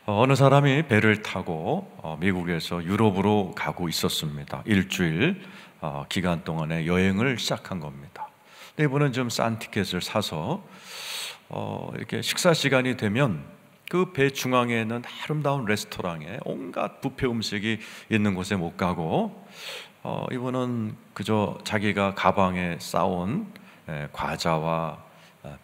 어느 사람이 배를 타고 미국에서 유럽으로 가고 있었습니다. 일주일 기간 동안의 여행을 시작한 겁니다. 근데 이분은 좀 싼 티켓을 사서 이렇게 식사 시간이 되면 그 배 중앙에 있는 아름다운 레스토랑에 온갖 뷔페 음식이 있는 곳에 못 가고 이분은 그저 자기가 가방에 싸온 과자와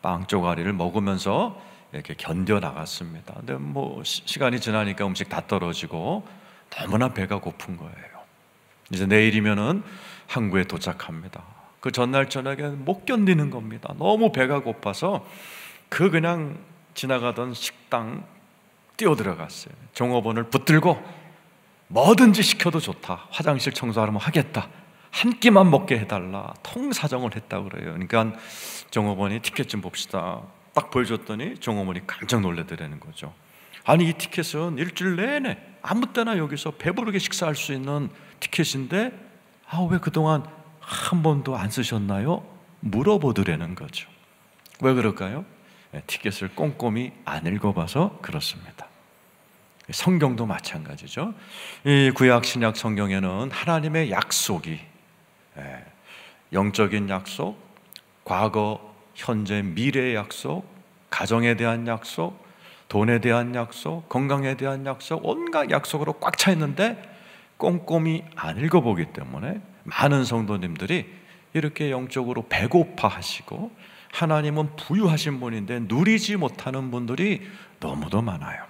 빵 쪼가리를 먹으면서 이렇게 견뎌 나갔습니다. 근데 시간이 지나니까 음식 다 떨어지고 너무나 배가 고픈 거예요. 이제 내일이면은 항구에 도착합니다. 그 전날 저녁에 못 견디는 겁니다. 너무 배가 고파서 그냥 지나가던 식당 뛰어들어갔어요. 종업원을 붙들고 뭐든지 시켜도 좋다. 화장실 청소하려면 하겠다. 한 끼만 먹게 해달라. 통사정을 했다고 그래요. 그러니까 종업원이 티켓 좀 봅시다. 딱 보여줬더니 종업원이 깜짝 놀라더라는 거죠. 아니, 이 티켓은 일주일 내내 아무 때나 여기서 배부르게 식사할 수 있는 티켓인데 왜 그동안 한 번도 안 쓰셨나요? 물어보더라는 거죠. 왜 그럴까요? 티켓을 꼼꼼히 안 읽어봐서 그렇습니다. 성경도 마찬가지죠. 이 구약 신약 성경에는 하나님의 약속이 영적인 약속, 과거, 현재, 미래의 약속, 가정에 대한 약속, 돈에 대한 약속, 건강에 대한 약속, 온갖 약속으로 꽉 차 있는데 꼼꼼히 안 읽어보기 때문에 많은 성도님들이 이렇게 영적으로 배고파 하시고 하나님은 부유하신 분인데 누리지 못하는 분들이 너무도 많아요.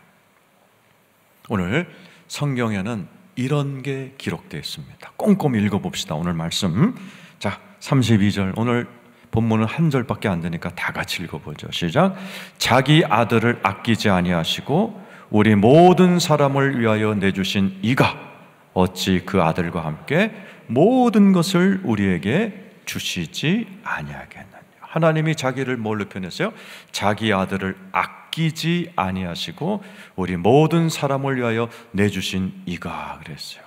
오늘 성경에는 이런 게 기록되어 있습니다. 꼼꼼히 읽어봅시다. 오늘 말씀. 자, 32절. 오늘 본문은 한 절밖에 안 되니까 다 같이 읽어보죠. 시작. 자기 아들을 아끼지 아니하시고 우리 모든 사람을 위하여 내주신 이가 어찌 그 아들과 함께 모든 것을 우리에게 주시지 아니하겠느냐. 하나님이 자기를 뭘로 표현했어요? 자기 아들을 아끼지 아니하시고 우리 모든 사람을 위하여 내주신 이가 그랬어요.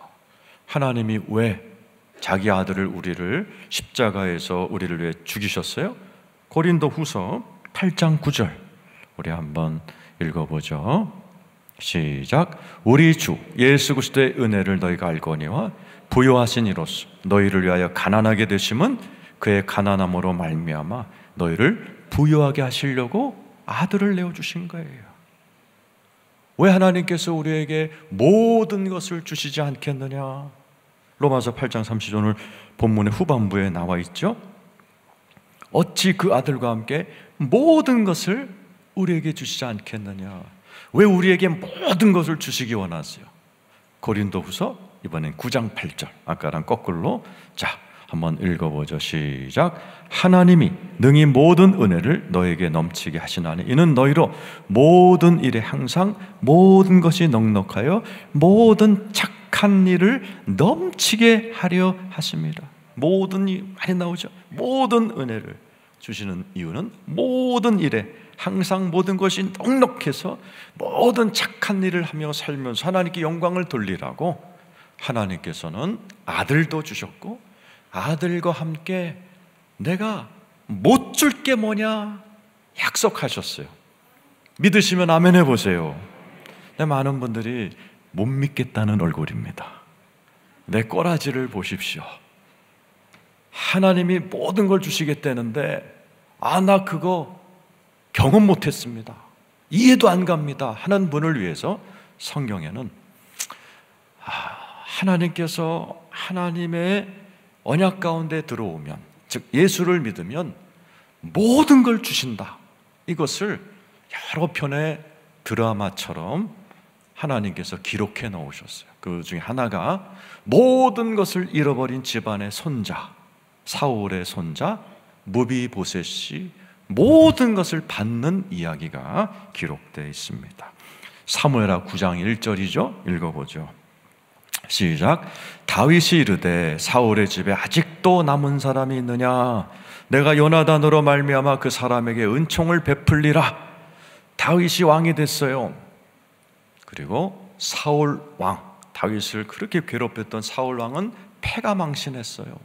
하나님이 왜 자기 아들을 우리를 십자가에서 우리를 위해 죽이셨어요? 고린도 후서 8장 9절 우리 한번 읽어보죠. 시작. 우리 주 예수 그리스도의 은혜를 너희가 알거니와 부요하신 이로써 너희를 위하여 가난하게 되심은 그의 가난함으로 말미암아 너희를 부요하게 하시려고 아들을 내어주신 거예요. 왜 하나님께서 우리에게 모든 것을 주시지 않겠느냐? 로마서 8장 30절 오늘 본문의 후반부에 나와 있죠. 어찌 그 아들과 함께 모든 것을 우리에게 주시지 않겠느냐. 왜 우리에게 모든 것을 주시기 원하세요? 고린도후서 이번엔 9장 8절 아까랑 거꾸로 자 한번 읽어보죠. 시작. 하나님이 능히 모든 은혜를 너에게 넘치게 하시나니 이는 너희로 모든 일에 항상 모든 것이 넉넉하여 모든 착한 일을 넘치게 하려 하십니다. 모든 일 많이 나오죠. 모든 은혜를 주시는 이유는 모든 일에 항상 모든 것이 넉넉해서 모든 착한 일을 하며 살면서 하나님께 영광을 돌리라고 하나님께서는 아들도 주셨고 아들과 함께 내가 못 줄 게 뭐냐 약속하셨어요. 믿으시면 아멘 해보세요. 많은 분들이 못 믿겠다는 얼굴입니다. 내 꼬라지를 보십시오. 하나님이 모든 걸 주시겠다는데 나 그거 경험 못했습니다. 이해도 안 갑니다 하는 분을 위해서 성경에는 하나님께서 하나님의 언약 가운데 들어오면 즉 예수를 믿으면 모든 걸 주신다. 이것을 여러 편의 드라마처럼 하나님께서 기록해 놓으셨어요. 그 중에 하나가 모든 것을 잃어버린 집안의 손자 사울의 손자 무비보셋이 모든 것을 받는 이야기가 기록되어 있습니다. 사무엘하 9장 1절이죠. 읽어보죠. 시작. 다윗이 이르되 사울의 집에 아직도 남은 사람이 있느냐? 내가 요나단으로 말미암아 그 사람에게 은총을 베풀리라. 다윗이 왕이 됐어요. 그리고 사울 왕, 다윗을 그렇게 괴롭혔던 사울 왕은 패가 망신했어요.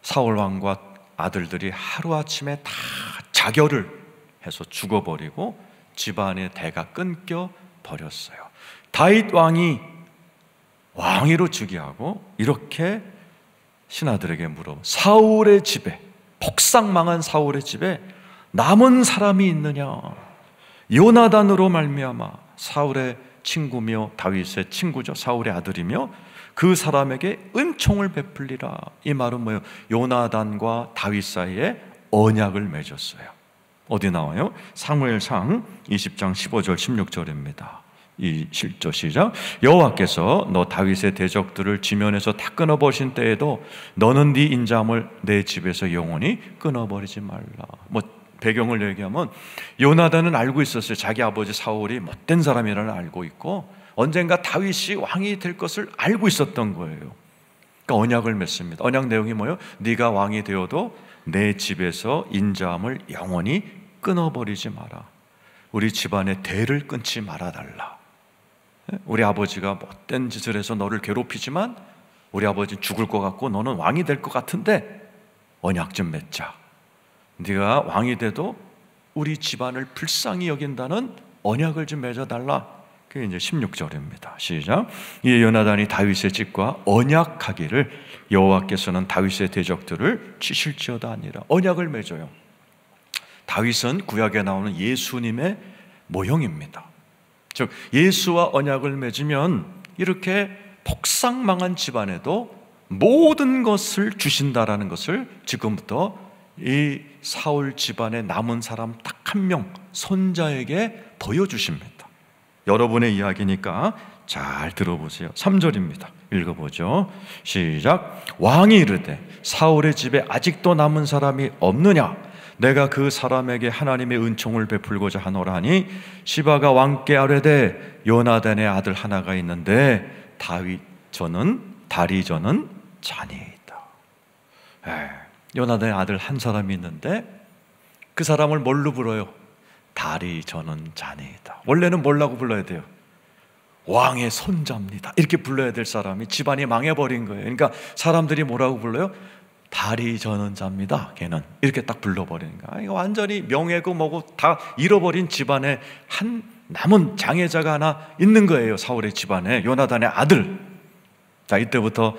사울 왕과 아들들이 하루아침에 다 자결을 해서 죽어버리고 집안의 대가 끊겨 버렸어요. 다윗 왕이 왕위로 즉위하고 이렇게 신하들에게 물어, 사울의 집에, 폭삭망한 사울의 집에 남은 사람이 있느냐? 요나단으로 말미암아, 사울의 친구며 다윗의 친구죠. 사울의 아들이며 그 사람에게 은총을 베풀리라. 이 말은 뭐예요? 요나단과 다윗 사이에 언약을 맺었어요. 어디 나와요? 사무엘상 20장 15절 16절입니다. 이 실조 시작. 여호와께서 너 다윗의 대적들을 지면에서 다 끊어버리신 때에도 너는 네 인자함을 내 집에서 영원히 끊어버리지 말라. 뭐 배경을 얘기하면 요나단은 알고 있었어요. 자기 아버지 사울이 못된 사람이라는 알고 있고 언젠가 다윗이 왕이 될 것을 알고 있었던 거예요. 그러니까 언약을 맺습니다. 언약 내용이 뭐예요? 네가 왕이 되어도 내 집에서 인자함을 영원히 끊어버리지 마라. 우리 집안의 대를 끊지 말아달라. 우리 아버지가 못된 짓을 해서 너를 괴롭히지만 우리 아버지는 죽을 것 같고 너는 왕이 될 것 같은데 언약 좀 맺자. 네가 왕이 돼도 우리 집안을 불쌍히 여긴다는 언약을 좀 맺어달라. 그게 이제 16절입니다. 시작. 이에 요나단이 다윗의 집과 언약하기를 여호와께서는 다윗의 대적들을 치실지어다 아니라. 언약을 맺어요. 다윗은 구약에 나오는 예수님의 모형입니다. 즉 예수와 언약을 맺으면 이렇게 폭삭망한 집안에도 모든 것을 주신다라는 것을 지금부터 이 사울 집안에 남은 사람 딱 한 명 손자에게 보여주십니다. 여러분의 이야기니까 잘 들어보세요. 3절입니다. 읽어보죠. 시작. 왕이 이르되 사울의 집에 아직도 남은 사람이 없느냐? 내가 그 사람에게 하나님의 은총을 베풀고자 하노라니 시바가 왕께 아뢰되 요나단의 아들 하나가 있는데 다리 저는 자니이다. 요나단의 아들 한 사람이 있는데 그 사람을 뭘로 불러요? 다리 저는 자니이다. 원래는 뭐라고 불러야 돼요? 왕의 손자입니다. 이렇게 불러야 될 사람이 집안이 망해버린 거예요. 그러니까 사람들이 뭐라고 불러요? 다리 저는 자입니다. 걔는 이렇게 딱 불러버리는 거야. 이거 완전히 명예고 뭐고 다 잃어버린 집안에 한 남은 장애자가 하나 있는 거예요. 사울의 집안에 요나단의 아들. 자, 이때부터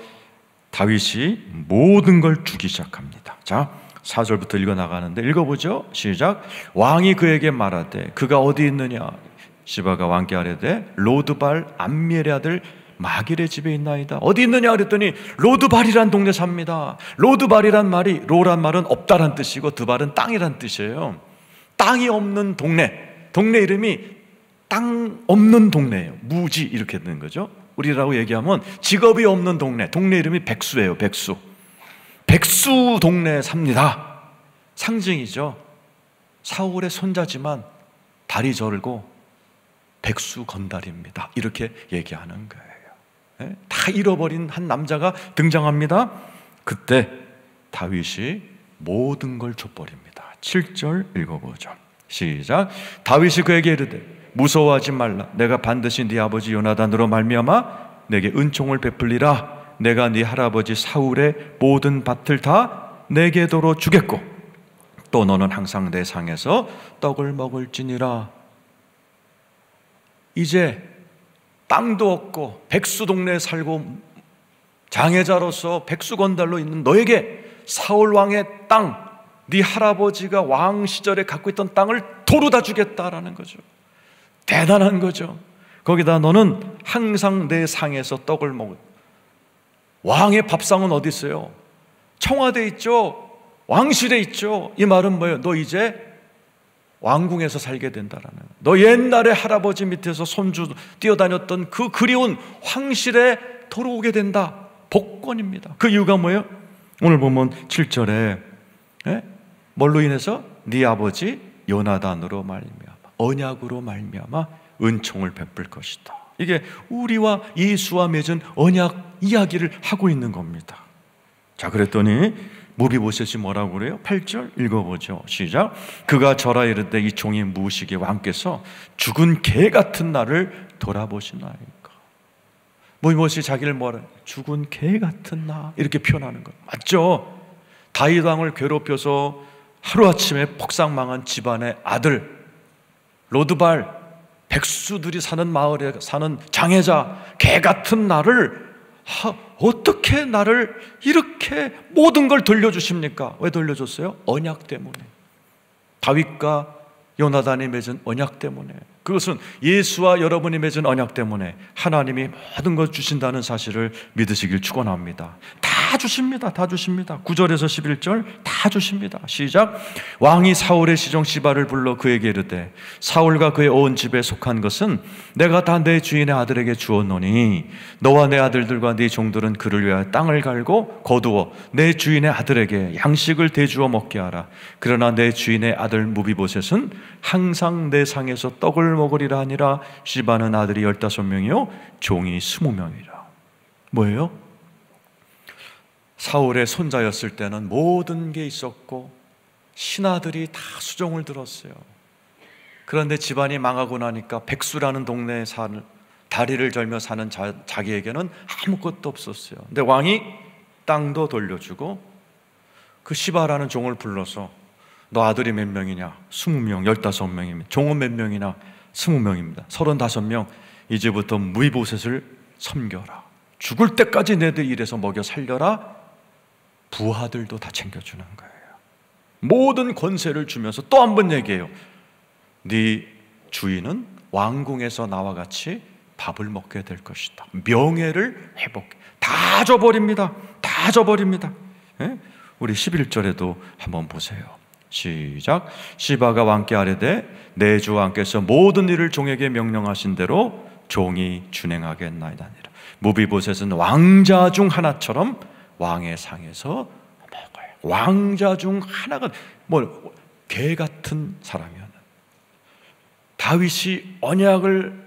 다윗이 모든 걸 주기 시작합니다. 자, 4절부터 읽어 나가는데 읽어보죠. 시작. 왕이 그에게 말하되 그가 어디 있느냐? 시바가 왕께 아뢰되 로드발 암미엘의 아들 마길의 집에 있나이다. 어디 있느냐 그랬더니 로드발이란 동네 삽니다. 로드발이란 말이, 로란 말은 없다란 뜻이고 드발은 땅이란 뜻이에요. 땅이 없는 동네, 동네 이름이 땅 없는 동네예요. 무지 이렇게 되는 거죠. 우리라고 얘기하면 직업이 없는 동네, 동네 이름이 백수예요. 백수. 백수 동네에 삽니다. 상징이죠. 사울의 손자지만 다리 절고 백수 건달입니다. 이렇게 얘기하는 거예요. 다 잃어버린 한 남자가 등장합니다. 그때 다윗이 모든 걸 줘버립니다. 7절 읽어보죠. 시작. 다윗이 그에게 이르되 무서워하지 말라. 내가 반드시 네 아버지 요나단으로 말미암아 내게 은총을 베풀리라. 내가 네 할아버지 사울의 모든 밭을 다 내게 도로 주겠고 또 너는 항상 내 상에서 떡을 먹을지니라. 이제 땅도 없고 백수 동네에 살고 장애자로서 백수 건달로 있는 너에게 사울 왕의 땅, 네 할아버지가 왕 시절에 갖고 있던 땅을 도로 다 주겠다라는 거죠. 대단한 거죠. 거기다 너는 항상 내 상에서 떡을 먹을. 왕의 밥상은 어디 있어요? 청와대에 있죠. 왕실에 있죠. 이 말은 뭐예요? 너 이제 왕궁에서 살게 된다라는, 너 옛날에 할아버지 밑에서 손주 뛰어다녔던 그 그리운 황실에 돌아오게 된다. 복권입니다. 그 이유가 뭐예요? 오늘 보면 7절에 뭘로 인해서? 네 아버지 요나단으로 말미암아, 언약으로 말미암아 은총을 베풀 것이다. 이게 우리와 예수와 맺은 언약 이야기를 하고 있는 겁니다. 자, 그랬더니 무비보셋이 뭐라고 그래요? 8절 읽어보죠. 시작. 그가 절하 이르되 이 종이 무엇이기에 왕께서 죽은 개 같은 나를 돌아보시나이까. 무비보셋이 자기를 뭐라? 죽은 개 같은 나, 이렇게 표현하는 거예요. 맞죠? 다윗 왕을 괴롭혀서 하루아침에 폭삭망한 집안의 아들, 로드발, 백수들이 사는 마을에 사는 장애자, 개 같은 나를 어떻게 나를 이렇게 모든 걸 돌려주십니까? 왜 돌려줬어요? 언약 때문에. 다윗과 요나단이 맺은 언약 때문에. 그것은 예수와 여러분이 맺은 언약 때문에 하나님이 모든 것 주신다는 사실을 믿으시길 축원합니다. 다 주십니다. 다 주십니다. 9절에서 11절 다 주십니다. 시작. 왕이 사울의 시종 시바를 불러 그에게 이르되 사울과 그의 온 집에 속한 것은 내가 다 내 주인의 아들에게 주었노니 너와 내 아들들과 네 종들은 그를 위하여 땅을 갈고 거두어 내 주인의 아들에게 양식을 대주어 먹게 하라. 그러나 내 주인의 아들 무비보셋은 항상 내 상에서 떡을 먹으리라 하니라. 시바는 아들이 15명이요 종이 20명이라. 뭐예요? 사울의 손자였을 때는 모든 게 있었고 신하들이 다 수종을 들었어요. 그런데 집안이 망하고 나니까 백수라는 동네에 사는, 다리를 절며 사는 자기에게는 아무것도 없었어요. 근데 왕이 땅도 돌려주고 그 시바라는 종을 불러서 너 아들이 몇 명이냐? 20명, 15명입니다. 종은 몇 명이나? 20명입니다. 35명. 이제부터 무비보셋을 섬겨라. 죽을 때까지 내들 일해서 먹여 살려라. 부하들도 다 챙겨주는 거예요. 모든 권세를 주면서 또 한 번 얘기해요. 네 주인은 왕궁에서 나와 같이 밥을 먹게 될 것이다. 명예를 회복해. 다 줘버립니다. 다 줘버립니다. 예? 우리 11절에도 한번 보세요. 시작. 시바가 왕께 아뢰되 내 주 왕께서 모든 일을 종에게 명령하신 대로 종이 준행하겠나이다. 무비보셋은 왕자 중 하나처럼 왕의 상에서 먹어요. 왕자 중 하나가 개 같은 사람이었는. 다윗이 언약을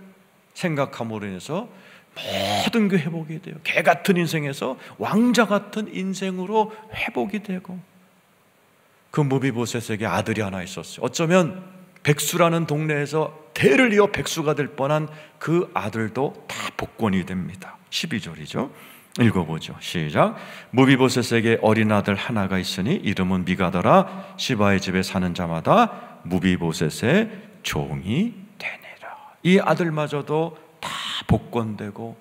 생각함으로 인해서 모든 게 회복이 돼요. 개 같은 인생에서 왕자 같은 인생으로 회복이 되고, 그 무비보셋에게 아들이 하나 있었어요. 어쩌면 백수라는 동네에서 대를 이어 백수가 될 뻔한 그 아들도 다 복권이 됩니다. 12절이죠. 읽어보죠. 시작. 무비보셋에게 어린 아들 하나가 있으니 이름은 미가더라. 시바의 집에 사는 자마다 무비보셋의 종이 되니라. 이 아들마저도 다 복권되고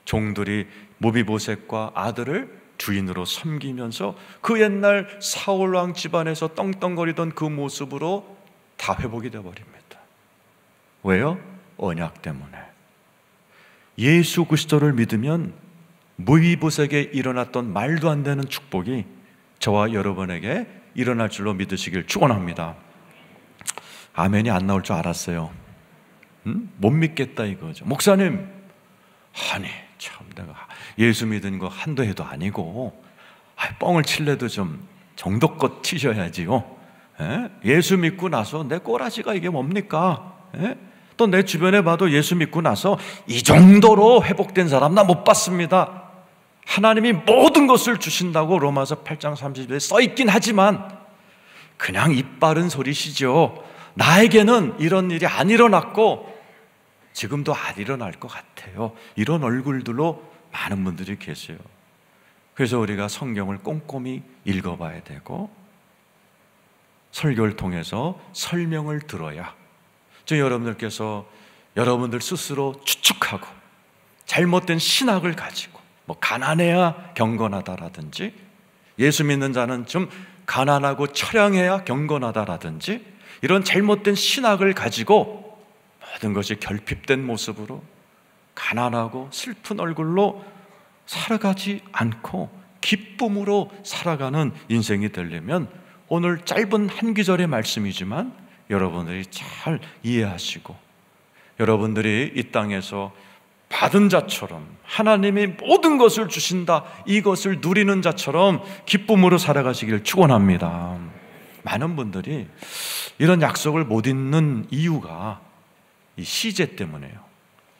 종들이 무비보셋과 아들을 주인으로 섬기면서 그 옛날 사울왕 집안에서 떵떵거리던 그 모습으로 다 회복이 되어버립니다. 왜요? 언약 때문에. 예수 그리스도를 믿으면 무비보셋에게 일어났던 말도 안 되는 축복이 저와 여러분에게 일어날 줄로 믿으시길 축원합니다. 아멘이 안 나올 줄 알았어요. 못 믿겠다 이거죠. 목사님, 아니 참 내가 예수 믿은 거 한두 해도 아니고 뻥을 칠래도 좀 정도껏 치셔야지요. 예수 믿고 나서 내 꼬라지가 이게 뭡니까? 또 내 주변에 봐도 예수 믿고 나서 이 정도로 회복된 사람 나 못 봤습니다. 하나님이 모든 것을 주신다고 로마서 8장 30절에 써있긴 하지만 그냥 입 바른 소리시죠. 나에게는 이런 일이 안 일어났고 지금도 안 일어날 것 같아요. 이런 얼굴들로 많은 분들이 계세요. 그래서 우리가 성경을 꼼꼼히 읽어봐야 되고 설교를 통해서 설명을 들어야 여러분들께서 여러분들 스스로 추측하고 잘못된 신학을 가지고 가난해야 경건하다라든지 예수 믿는 자는 좀 가난하고 처량해야 경건하다라든지 이런 잘못된 신학을 가지고 모든 것이 결핍된 모습으로 가난하고 슬픈 얼굴로 살아가지 않고 기쁨으로 살아가는 인생이 되려면 오늘 짧은 한 구절의 말씀이지만 여러분들이 잘 이해하시고 여러분들이 이 땅에서 받은 자처럼 하나님이 모든 것을 주신다 이것을 누리는 자처럼 기쁨으로 살아가시기를 축원합니다. 많은 분들이 이런 약속을 못 잊는 이유가 이 시제 때문에요.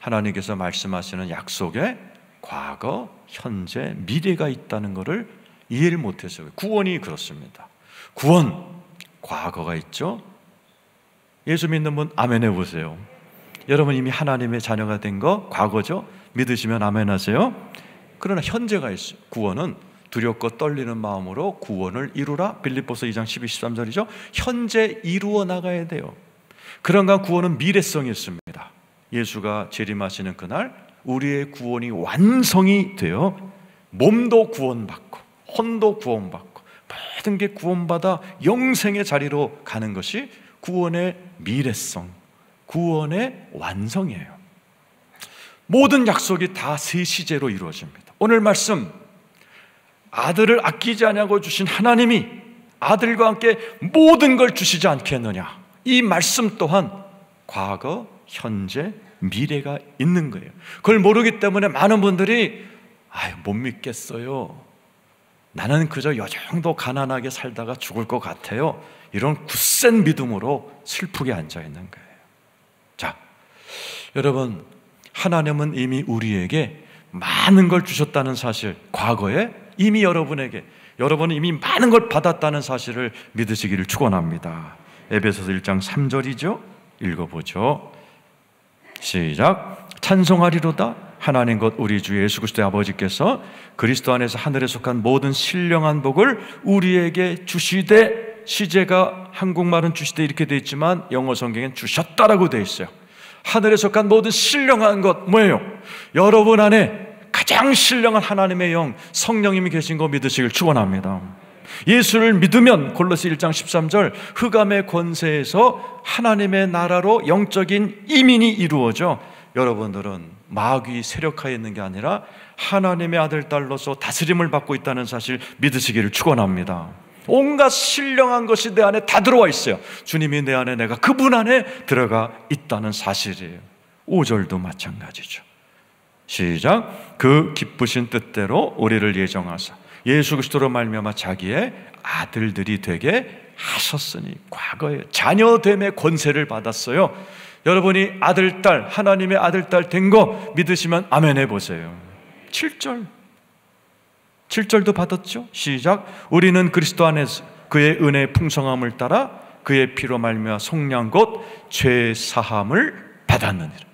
하나님께서 말씀하시는 약속에 과거, 현재, 미래가 있다는 것을 이해를 못해서요. 구원이 그렇습니다. 구원, 과거가 있죠. 예수 믿는 분 아멘 해보세요. 여러분 이미 하나님의 자녀가 된 거 과거죠. 믿으시면 아멘 하세요. 그러나 현재가 있어요. 구원은 두렵고 떨리는 마음으로 구원을 이루라. 빌립보서 2장 12, 13절이죠. 현재 이루어 나가야 돼요. 그런가 구원은 미래성이 있습니다. 예수가 재림하시는 그날 우리의 구원이 완성이 되어 몸도 구원받고 혼도 구원받고 모든 게 구원받아 영생의 자리로 가는 것이 구원의 미래성, 구원의 완성이에요. 모든 약속이 다 세 시제로 이루어집니다. 오늘 말씀, 아들을 아끼지 아니하고 주신 하나님이 아들과 함께 모든 걸 주시지 않겠느냐, 이 말씀 또한 과거, 현재, 미래가 있는 거예요. 그걸 모르기 때문에 많은 분들이 못 믿겠어요, 나는 그저 이 정도 가난하게 살다가 죽을 것 같아요, 이런 굳센 믿음으로 슬프게 앉아있는 거예요. 자, 여러분, 하나님은 이미 우리에게 많은 걸 주셨다는 사실, 과거에 이미 여러분은 이미 많은 걸 받았다는 사실을 믿으시기를 축원합니다. 에베소서 1장 3절이죠. 읽어보죠. 시작. 찬송하리로다 하나님 곧 우리 주 예수 그리스도의 아버지께서 그리스도 안에서 하늘에 속한 모든 신령한 복을 우리에게 주시되, 시제가 한국말은 주시되 이렇게 되어 있지만 영어 성경엔 주셨다라고 되어 있어요. 하늘에 속한 모든 신령한 것 뭐예요? 여러분 안에 가장 신령한 하나님의 영, 성령님이 계신 거 믿으시길 축원합니다. 예수를 믿으면 골로새 1장 13절 흑암의 권세에서 하나님의 나라로 영적인 이민이 이루어져 여러분들은 마귀 세력하에 있는 게 아니라 하나님의 아들 딸로서 다스림을 받고 있다는 사실 믿으시기를 축원합니다. 온갖 신령한 것이 내 안에 다 들어와 있어요. 주님이 내 안에, 내가 그분 안에 들어가 있다는 사실이에요. 5절도 마찬가지죠. 시작. 그 기쁘신 뜻대로 우리를 예정하사 예수 그리스도로 말미암아 자기의 아들들이 되게 하셨으니, 과거에 자녀됨의 권세를 받았어요. 여러분이 아들, 딸, 하나님의 아들, 딸 된 거 믿으시면 아멘 해보세요. 7절도 받았죠. 시작. 우리는 그리스도 안에서 그의 은혜의 풍성함을 따라 그의 피로 말미암아 속량 곧 죄 사함을 받았느니라.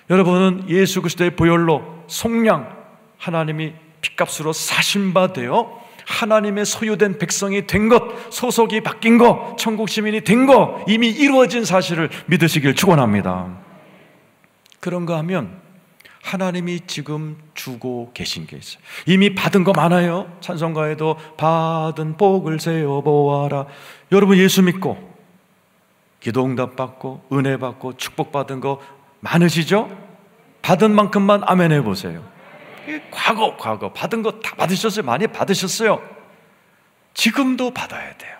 여러분은 예수 그리스도의 보혈로 속량, 하나님이 핏값으로 사신 바 되어 하나님의 소유된 백성이 된 것, 소속이 바뀐 것, 천국 시민이 된 것, 이미 이루어진 사실을 믿으시길 축원합니다. 그런가 하면 하나님이 지금 주고 계신 게 있어요. 이미 받은 거 많아요. 찬송가에도 받은 복을 세어 보아라. 여러분 예수 믿고 기도 응답 받고 은혜 받고 축복 받은 거 많으시죠? 받은 만큼만 아멘 해보세요. 과거 받은 거 다 받으셨어요. 많이 받으셨어요. 지금도 받아야 돼요.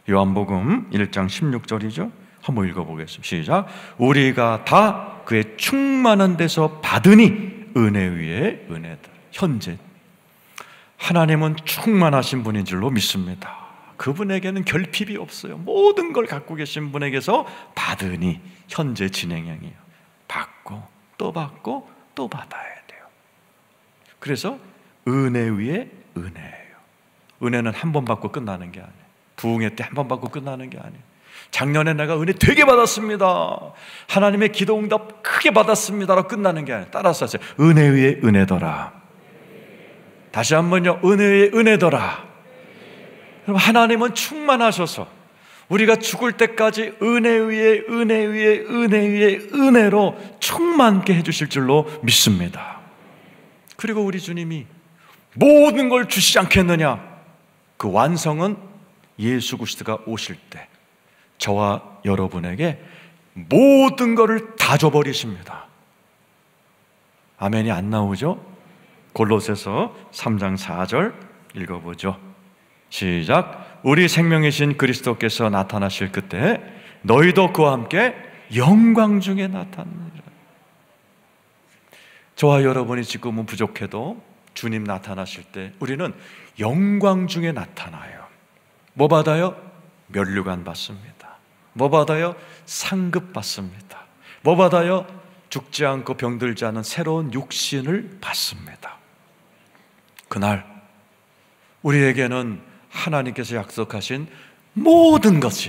요한복음 1장 16절이죠. 한번 읽어보겠습니다. 시작. 우리가 다 그의 충만한 데서 받으니 은혜 위에 은혜다. 현재 하나님은 충만하신 분인 줄로 믿습니다. 그분에게는 결핍이 없어요. 모든 걸 갖고 계신 분에게서 받으니, 현재 진행형이에요. 받고 또 받고 또 받아야 돼요. 그래서 은혜 위에 은혜예요. 은혜는 한 번 받고 끝나는 게 아니에요. 부흥회 때 한 번 받고 끝나는 게 아니에요. 작년에 내가 은혜 되게 받았습니다, 하나님의 기도 응답 크게 받았습니다라고 끝나는 게 아니에요. 따라서 하세요. 은혜 위에 은혜더라. 다시 한번요. 은혜 위에 은혜더라. 그럼 하나님은 충만하셔서 우리가 죽을 때까지 은혜 위에 은혜 위에 은혜 위에 은혜로 충만케 해주실 줄로 믿습니다. 그리고 우리 주님이 모든 걸 주시지 않겠느냐? 그 완성은 예수 그리스도가 오실 때 저와 여러분에게 모든 것을 다 줘버리십니다. 아멘이 안 나오죠? 골로새서 3장 4절 읽어보죠. 시작. 우리 생명이신 그리스도께서 나타나실 그때 너희도 그와 함께 영광 중에 나타나리라. 저와 여러분이 지금은 부족해도 주님 나타나실 때 우리는 영광 중에 나타나요. 뭐 받아요? 면류관 받습니다. 뭐 받아요? 상급 받습니다. 뭐 받아요? 죽지 않고 병들지 않은 새로운 육신을 받습니다. 그날 우리에게는 하나님께서 약속하신 모든 것이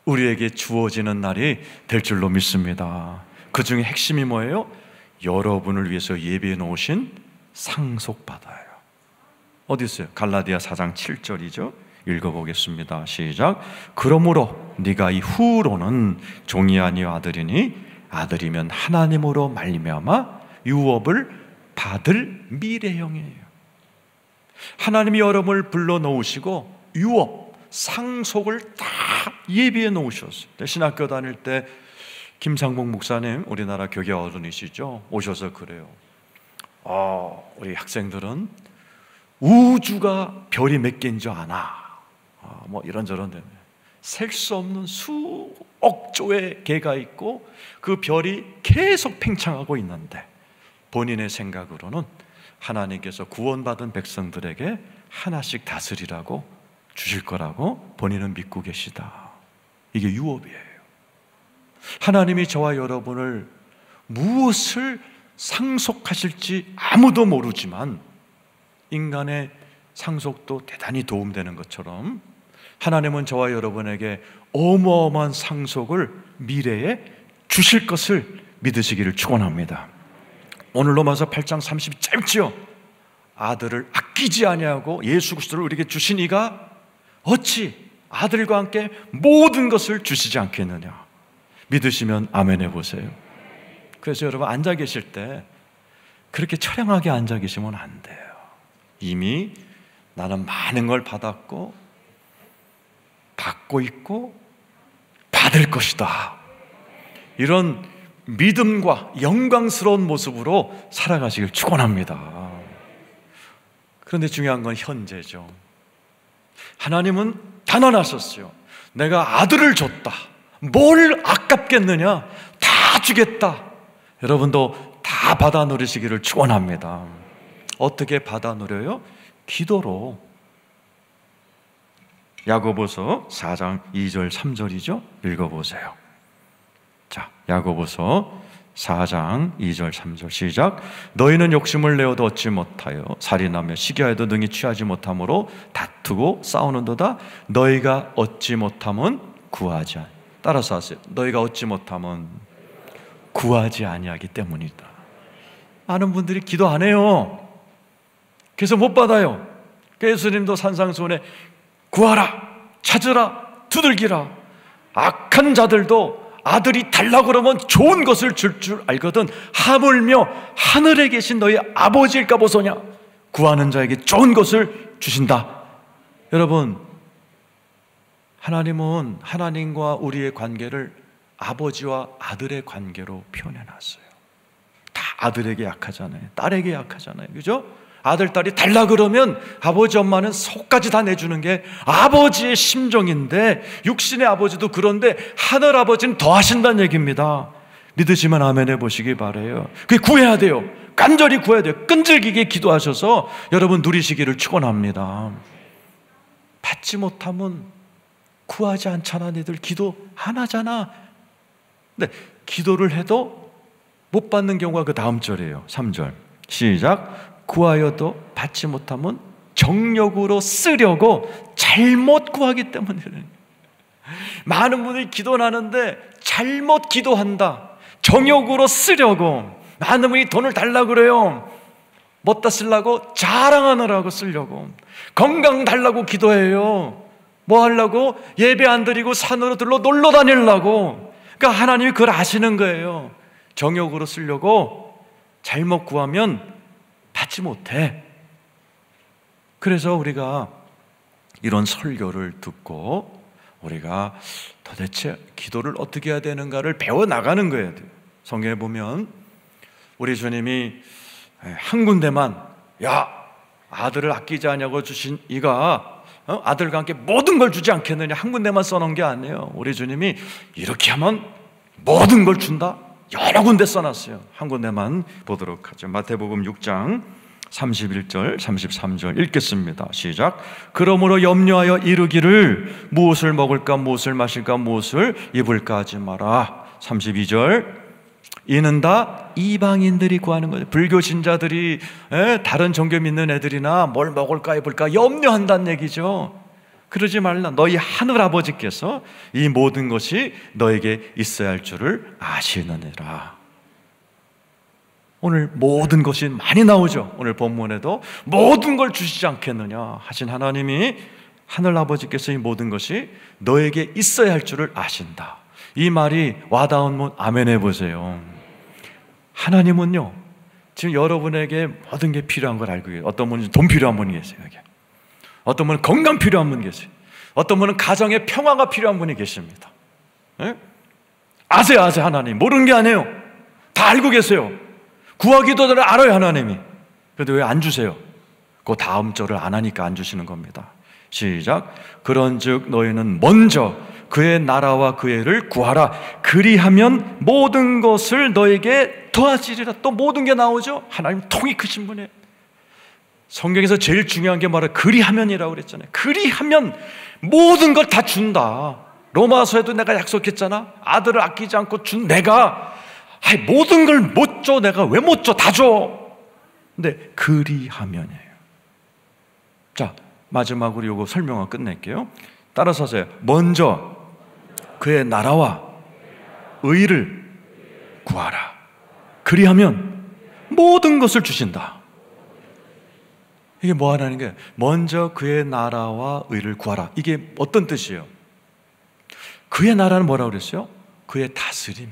우리에게 주어지는 날이 될 줄로 믿습니다. 그 중에 핵심이 뭐예요? 여러분을 위해서 예비해 놓으신 상속받아요. 어디 있어요? 갈라디아 4장 7절이죠. 읽어보겠습니다. 시작. 그러므로 네가 이후로는 종이 아니요 아들이니 아들이면 하나님으로 말미암아 유업을 받을 미래형이에요. 하나님이 여러분을 불러놓으시고 유업, 상속을 다 예비해 놓으셨어요. 신학교 다닐 때 김상봉 목사님, 우리나라 교계 어른이시죠? 오셔서 그래요. 우리 학생들은 우주가 별이 몇 개인 줄 아나? 뭐 이런저런 되네. 셀 수 없는 수억 조의 개가 있고 그 별이 계속 팽창하고 있는데 본인의 생각으로는 하나님께서 구원받은 백성들에게 하나씩 다스리라고 주실 거라고 본인은 믿고 계시다. 이게 유업이에요. 하나님이 저와 여러분을 무엇을 상속하실지 아무도 모르지만 인간의 상속도 대단히 도움되는 것처럼 하나님은 저와 여러분에게 어마어마한 상속을 미래에 주실 것을 믿으시기를 축원합니다. 오늘 로마서 8장 30이 짧지요. 아들을 아끼지 아니하고 예수 그리스도를 우리에게 주신 이가 어찌 아들과 함께 모든 것을 주시지 않겠느냐. 믿으시면 아멘 해보세요. 그래서 여러분 앉아 계실 때 그렇게 처량하게 앉아 계시면 안 돼요. 이미 나는 많은 걸 받았고 받고 있고 받을 것이다. 이런 믿음과 영광스러운 모습으로 살아가시길 축원합니다. 그런데 중요한 건 현재죠. 하나님은 단언하셨어요. 내가 아들을 줬다. 뭘 아깝겠느냐? 다 주겠다. 여러분도 다 받아 누리시기를 축원합니다. 어떻게 받아 누려요? 기도로. 야고보서 4장 2절 3절이죠. 읽어보세요. 자, 야고보서 4장 2절 3절 시작. 너희는 욕심을 내어도 얻지 못하여 살인하며 시기하여도 능히 취하지 못함으로 다투고 싸우는도다. 너희가 얻지 못함은 구하지 아니. 따라서 하세요. 너희가 얻지 못함은 구하지 아니하기 때문이다. 많은 분들이 기도 안 해요. 그래서 못 받아요. 예수님도 산상수훈에 구하라, 찾으라, 두들기라. 악한 자들도 아들이 달라고 그러면 좋은 것을 줄 알거든 하물며 하늘에 계신 너희 아버지일까 보소냐. 구하는 자에게 좋은 것을 주신다. 여러분, 하나님은 하나님과 우리의 관계를 아버지와 아들의 관계로 표현해놨어요. 다 아들에게 약하잖아요. 딸에게 약하잖아요. 그죠? 아들, 딸이 달라 그러면 아버지, 엄마는 속까지 다 내주는 게 아버지의 심정인데, 육신의 아버지도 그런데 하늘 아버지는 더 하신다는 얘기입니다. 믿으시면 아멘 해보시기 바라요. 그게 구해야 돼요. 간절히 구해야 돼요. 끈질기게 기도하셔서 여러분 누리시기를 축원합니다. 받지 못하면 구하지 않잖아. 너희들 기도 안 하잖아. 근데 기도를 해도 못 받는 경우가 그 다음 절이에요. 3절 시작. 구하여도 받지 못하면 정욕으로 쓰려고 잘못 구하기 때문에. 많은 분들이 기도는 하는데 잘못 기도한다. 정욕으로 쓰려고. 많은 분이 돈을 달라고 그래요. 뭐다 쓰려고? 자랑하느라고 쓰려고. 건강 달라고 기도해요. 뭐 하려고? 예배 안 드리고 산으로 들러 놀러 다니려고. 그러니까 하나님이 그걸 아시는 거예요. 정욕으로 쓰려고 잘못 구하면 받지 못해. 그래서 우리가 이런 설교를 듣고 우리가 도대체 기도를 어떻게 해야 되는가를 배워나가는 거예요. 성경에 보면 우리 주님이 한 군데만, 야, 아들을 아끼지 않냐고 주신 이가 아들과 함께 모든 걸 주지 않겠느냐, 한 군데만 써놓은 게 아니에요. 우리 주님이 이렇게 하면 모든 걸 준다, 여러 군데 써놨어요. 한 군데만 보도록 하죠. 마태복음 6장 31절 33절 읽겠습니다. 시작. 그러므로 염려하여 이르기를 무엇을 먹을까 무엇을 마실까 무엇을 입을까 하지 마라. 32절 이는 다 이방인들이 구하는 거예요. 불교 신자들이 다른 종교 믿는 애들이나 뭘 먹을까 입을까 염려한다는 얘기죠. 그러지 말라. 너희 하늘 아버지께서 이 모든 것이 너에게 있어야 할 줄을 아시느니라. 오늘 모든 것이 많이 나오죠. 오늘 본문에도 모든 걸 주시지 않겠느냐 하신 하나님이 하늘 아버지께서 이 모든 것이 너에게 있어야 할 줄을 아신다. 이 말이 와닿으면 아멘 해보세요. 하나님은요, 지금 여러분에게 모든 게 필요한 걸 알고 계세요. 어떤 분은 돈 필요한 분이 계세요. 여기. 어떤 분은 건강 필요한 분이 계세요. 어떤 분은 가정의 평화가 필요한 분이 계십니다. 네? 아세요, 하나님. 모르는 게 아니에요. 다 알고 계세요. 구하기도 전에 알아요, 하나님이. 그런데 왜 안 주세요? 그 다음 절을 안 하니까 안 주시는 겁니다. 시작. 그런즉 너희는 먼저 그의 나라와 그의 의를 구하라. 그리하면 모든 것을 너에게 더하시리라. 또 모든 게 나오죠. 하나님 통이 크신 분이에요. 성경에서 제일 중요한 게 뭐라? 그리하면이라고 그랬잖아요. 그리하면 모든 걸 다 준다. 로마서에도 내가 약속했잖아. 아들을 아끼지 않고 준 내가 모든 걸 못 줘. 내가 왜 못 줘? 다 줘. 근데 그리하면이에요. 자, 마지막으로 이거 설명을 끝낼게요. 따라서 하세요. 먼저 그의 나라와 의를 구하라. 그리하면 모든 것을 주신다. 이게 뭐 하라는 거예요? 먼저 그의 나라와 의를 구하라. 이게 어떤 뜻이에요? 그의 나라는 뭐라고 그랬어요? 그의 다스림,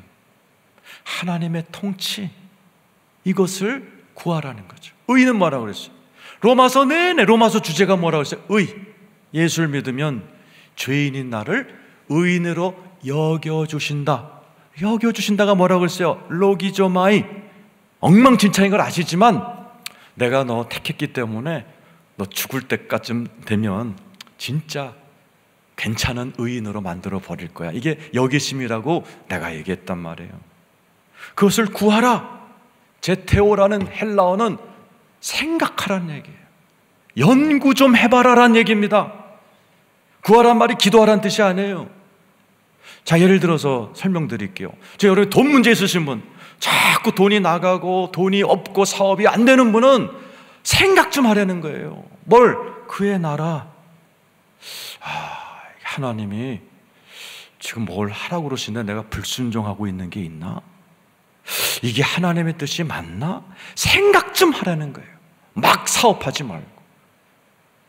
하나님의 통치, 이것을 구하라는 거죠. 의는 뭐라고 그랬어요? 로마서 내내 로마서 주제가 뭐라고 했어요? 의. 예수를 믿으면 죄인인 나를 의인으로 여겨주신다. 여겨주신다가 뭐라고 그랬어요? 로기조마이. 엉망진창인 걸 아시지만 내가 너 택했기 때문에 너 죽을 때까지 되면 진짜 괜찮은 의인으로 만들어 버릴 거야. 이게 여기심이라고 내가 얘기했단 말이에요. 그것을 구하라. 제테오라는 헬라어는 생각하라는 얘기예요. 연구 좀 해봐라라는 얘기입니다. 구하란 말이 기도하라는 뜻이 아니에요. 자, 예를 들어서 설명드릴게요. 여러분 돈 문제 있으신 분, 자꾸 돈이 나가고 돈이 없고 사업이 안 되는 분은 생각 좀 하라는 거예요. 뭘? 그의 나라. 하나님이 지금 뭘 하라고 그러시는데 내가 불순종하고 있는 게 있나? 이게 하나님의 뜻이 맞나? 생각 좀 하라는 거예요. 막 사업하지 말고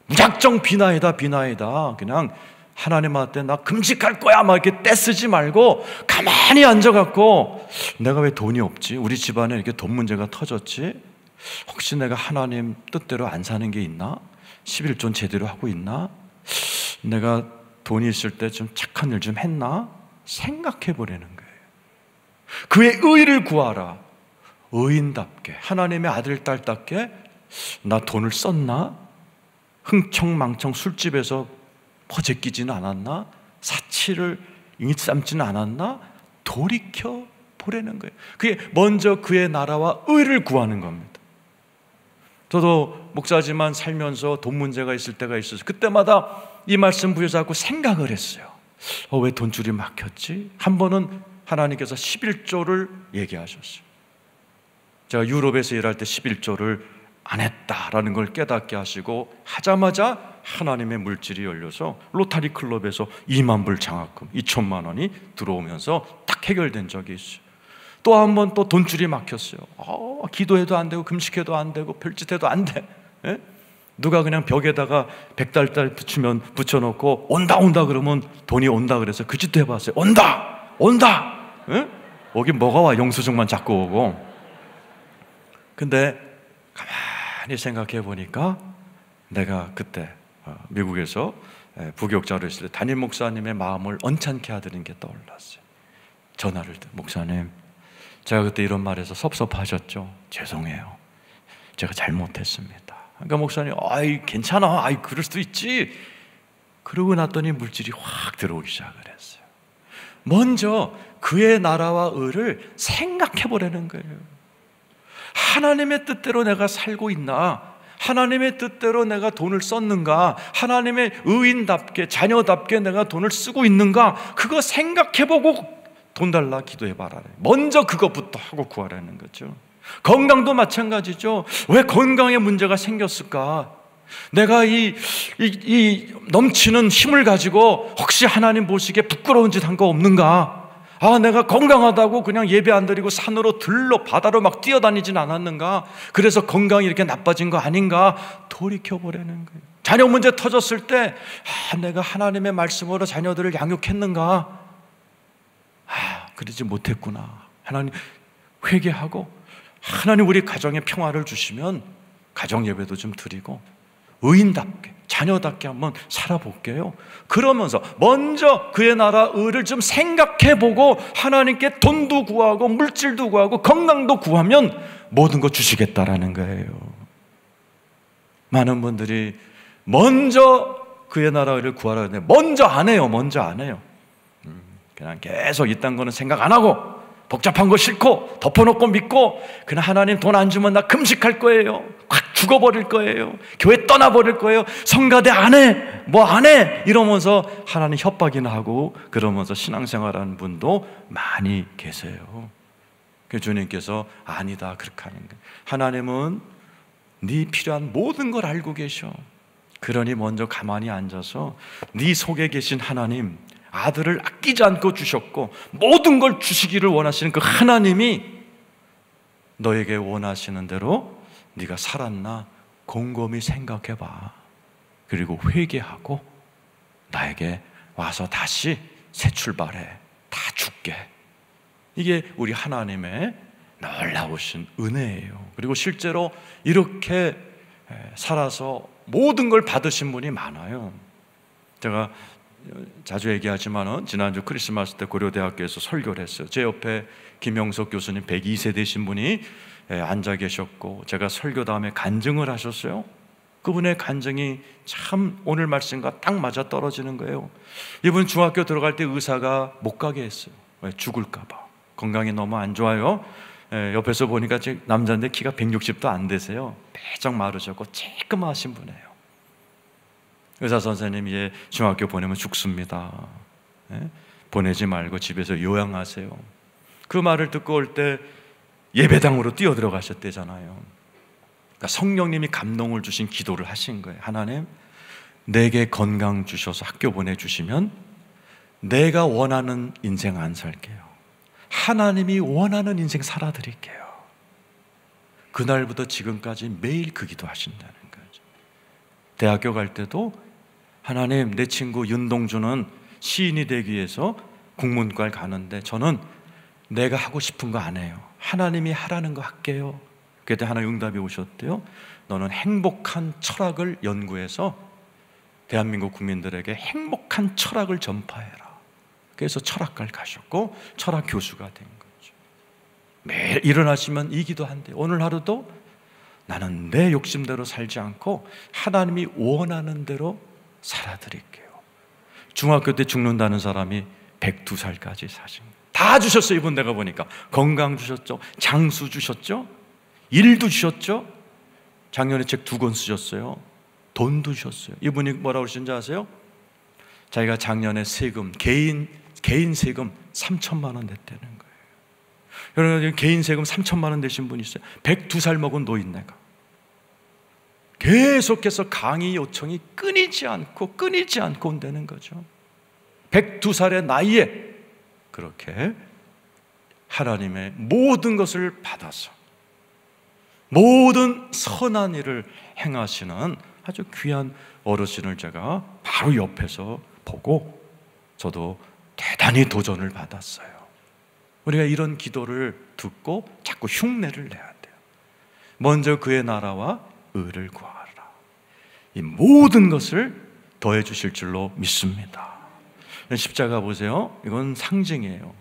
무작정 비나이다 그냥 하나님한테 나 금식할 거야 막 이렇게 떼쓰지 말고 가만히 앉아갖고 내가 왜 돈이 없지? 우리 집안에 이렇게 돈 문제가 터졌지? 혹시 내가 하나님 뜻대로 안 사는 게 있나? 11조 제대로 하고 있나? 내가 돈이 있을 때 좀 착한 일 좀 했나? 생각해 보라는 거예요. 그의 의를 구하라. 의인답게, 하나님의 아들 딸답게 나 돈을 썼나? 흥청망청 술집에서 퍼제끼지는 않았나? 사치를 일삼지는 않았나? 돌이켜 보라는 거예요. 그게 먼저 그의 나라와 의를 구하는 겁니다. 저도 목사지만 살면서 돈 문제가 있을 때가 있어서 그때마다 이 말씀 부여잡고 생각을 했어요. 왜 돈줄이 막혔지? 한 번은 하나님께서 11조를 얘기하셨어요. 제가 유럽에서 일할 때 11조를 안 했다라는 걸 깨닫게 하시고 하자마자 하나님의 물질이 열려서 로타리 클럽에서 2만 불 장학금 2천만 원이 들어오면서 딱 해결된 적이 있어요. 또 한 번 또 돈줄이 막혔어요. 기도해도 안 되고 금식해도 안 되고 별짓해도 안 돼. 예? 누가 그냥 벽에다가 백달달 붙여놓고 온다 그러면 돈이 온다 그래서 그 짓도 해봤어요. 온다. 예? 오긴 뭐가 와? 영수증만 자꾸 오고. 근데 가만히 생각해 보니까 내가 그때 미국에서 부교육자로 있을 때 담임 목사님의 마음을 언짢게 하드는 게 떠올랐어요. 전화를 목사님, 제가 그때 이런 말해서 섭섭하셨죠? 죄송해요. 제가 잘못했습니다. 그러니까 목사님, 괜찮아. 그럴 수도 있지. 그러고 났더니 물질이 확 들어오기 시작을 했어요. 먼저 그의 나라와 의를 생각해 보라는 거예요. 하나님의 뜻대로 내가 살고 있나? 하나님의 뜻대로 내가 돈을 썼는가? 하나님의 의인답게 자녀답게 내가 돈을 쓰고 있는가? 그거 생각해보고 돈 달라 기도해봐라. 먼저 그것부터 하고 구하라는 거죠. 건강도 마찬가지죠. 왜 건강에 문제가 생겼을까? 내가 이 넘치는 힘을 가지고 혹시 하나님 보시기에 부끄러운 짓 한 거 없는가? 내가 건강하다고 그냥 예배 안 드리고 산으로 들러 바다로 막 뛰어다니진 않았는가? 그래서 건강이 이렇게 나빠진 거 아닌가? 돌이켜보라는 거예요. 자녀 문제 터졌을 때 내가 하나님의 말씀으로 자녀들을 양육했는가? 그러지 못했구나. 하나님 회개하고 하나님 우리 가정에 평화를 주시면 가정 예배도 좀 드리고 의인답게 자녀답게 한번 살아볼게요. 그러면서 먼저 그의 나라 의를 좀 생각해보고 하나님께 돈도 구하고 물질도 구하고 건강도 구하면 모든 거 주시겠다라는 거예요. 많은 분들이 먼저 그의 나라 의를 구하라 하는데 먼저 안 해요. 그냥 계속 이딴 거는 생각 안 하고 복잡한 거 싫고 덮어놓고 믿고 그냥 하나님 돈 안 주면 나 금식할 거예요. 확 죽어버릴 거예요. 교회 떠나버릴 거예요. 성가대 안 해. 뭐 안 해. 이러면서 하나님 협박이나 하고 그러면서 신앙생활하는 분도 많이 계세요. 그 주님께서 아니다 그렇게 하는 거예요. 하나님은 네 필요한 모든 걸 알고 계셔. 그러니 먼저 가만히 앉아서 네 속에 계신 하나님, 아들을 아끼지 않고 주셨고 모든 걸 주시기를 원하시는 그 하나님이 너에게 원하시는 대로 네가 살았나 곰곰이 생각해봐. 그리고 회개하고 나에게 와서 다시 새 출발해. 다 줄게. 이게 우리 하나님의 놀라우신 은혜예요. 그리고 실제로 이렇게 살아서 모든 걸 받으신 분이 많아요. 제가 자주 얘기하지만 지난주 크리스마스 때 고려대학교에서 설교를 했어요. 제 옆에 김영석 교수님 102세 되신 분이 앉아 계셨고 제가 설교 다음에 간증을 하셨어요. 그분의 간증이 참 오늘 말씀과 딱 맞아 떨어지는 거예요. 이분 중학교 들어갈 때 의사가 못 가게 했어요. 왜? 죽을까 봐. 건강이 너무 안 좋아요. 옆에서 보니까 남자인데 키가 160도 안 되세요. 빼쩍 마르셨고 쬐끔하신 분이에요. 의사 선생님이 중학교 보내면 죽습니다. 보내지 말고 집에서 요양하세요. 그 말을 듣고 올 때 예배당으로 뛰어들어가셨대잖아요. 그러니까 성령님이 감동을 주신 기도를 하신 거예요. 하나님, 내게 건강 주셔서 학교 보내주시면 내가 원하는 인생 안 살게요. 하나님이 원하는 인생 살아드릴게요. 그날부터 지금까지 매일 그 기도하신다는 거죠. 대학교 갈 때도 하나님, 내 친구 윤동주는 시인이 되기 위해서 국문과를 가는데 저는 내가 하고 싶은 거 안 해요. 하나님이 하라는 거 할게요. 그때 하나 응답이 오셨대요. 너는 행복한 철학을 연구해서 대한민국 국민들에게 행복한 철학을 전파해라. 그래서 철학과를 가셨고 철학 교수가 된 거죠. 매일 일어나시면 이 기도한대요. 오늘 하루도 나는 내 욕심대로 살지 않고 하나님이 원하는 대로 살아드릴게요. 중학교 때 죽는다는 사람이 102살까지 사신 거예요. 다 주셨어요. 이분 내가 보니까 건강 주셨죠, 장수 주셨죠, 일도 주셨죠. 작년에 책 2권 쓰셨어요. 돈도 주셨어요. 이분이 뭐라고 그러신지 아세요? 자기가 작년에 세금, 개인 세금 3천만 원 냈다는 거예요. 여러분, 개인 세금 3천만 원 내신 분이 있어요. 102살 먹은 노인네가 계속해서 강의 요청이 끊이지 않고 온다는 거죠. 102살의 나이에 그렇게 하나님의 모든 것을 받아서 모든 선한 일을 행하시는 아주 귀한 어르신을 제가 바로 옆에서 보고 저도 대단히 도전을 받았어요. 우리가 이런 기도를 듣고 자꾸 흉내를 내야 돼요. 먼저 그의 나라와 의를 구하라. 이 모든 것을 더해 주실 줄로 믿습니다. 십자가 보세요. 이건 상징이에요.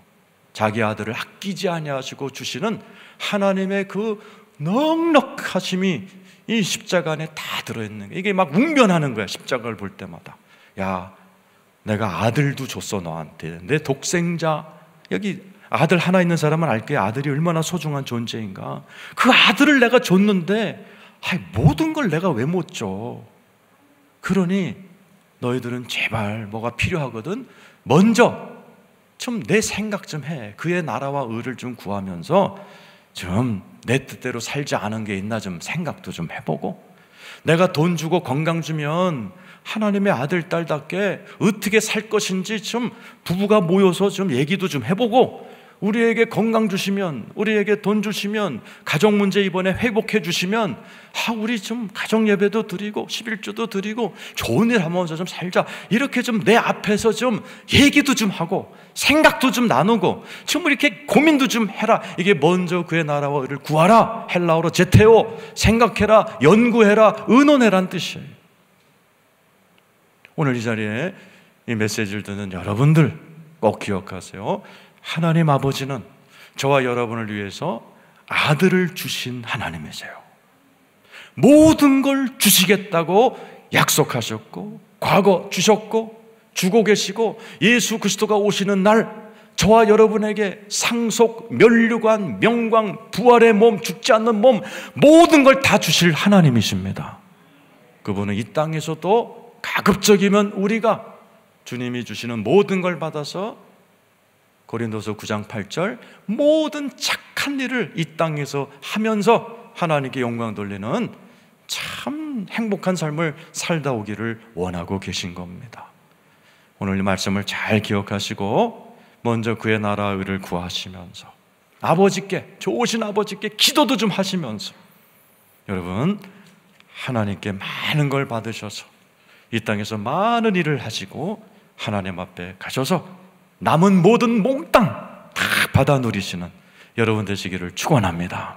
자기 아들을 아끼지 아니하시고 주시는 하나님의 그 넉넉하심이 이 십자가 안에 다 들어있는 거예요. 이게 막 웅변하는 거야. 십자가를 볼 때마다. 야, 내가 아들도 줬어 너한테. 내 독생자. 여기 아들 하나 있는 사람은 알 거야. 아들이 얼마나 소중한 존재인가. 그 아들을 내가 줬는데 모든 걸 내가 왜 못 줘. 그러니 너희들은 제발 뭐가 필요하거든 먼저 좀 내 생각 좀 해. 그의 나라와 의를 좀 구하면서 좀 내 뜻대로 살지 않은 게 있나 좀 생각도 좀 해보고, 내가 돈 주고 건강 주면 하나님의 아들 딸답게 어떻게 살 것인지 좀 부부가 모여서 좀 얘기도 좀 해보고, 우리에게 건강 주시면, 우리에게 돈 주시면, 가정 문제 이번에 회복해 주시면, 우리 좀 가정 예배도 드리고 11조도 드리고 좋은 일 하면서 좀 살자, 이렇게 좀 내 앞에서 좀 얘기도 좀 하고 생각도 좀 나누고 좀 이렇게 고민도 좀 해라. 이게 먼저 그의 나라와 의를 구하라, 헬라어로 제테오, 생각해라, 연구해라, 의논해라는 뜻이에요. 오늘 이 자리에 이 메시지를 듣는 여러분들 꼭 기억하세요. 하나님 아버지는 저와 여러분을 위해서 아들을 주신 하나님이세요. 모든 걸 주시겠다고 약속하셨고, 과거 주셨고, 주고 계시고, 예수 그리스도가 오시는 날 저와 여러분에게 상속, 면류관, 명광, 부활의 몸, 죽지 않는 몸, 모든 걸 다 주실 하나님이십니다. 그분은 이 땅에서도 가급적이면 우리가 주님이 주시는 모든 걸 받아서 고린도서 9장 8절 모든 착한 일을 이 땅에서 하면서 하나님께 영광 돌리는 참 행복한 삶을 살다 오기를 원하고 계신 겁니다. 오늘 이 말씀을 잘 기억하시고 먼저 그의 나라와 의를 구하시면서 아버지께, 좋으신 아버지께 기도도 좀 하시면서 여러분 하나님께 많은 걸 받으셔서 이 땅에서 많은 일을 하시고 하나님 앞에 가셔서 남은 모든 몽땅 다 받아 누리시는 여러분 되시기를 축원합니다.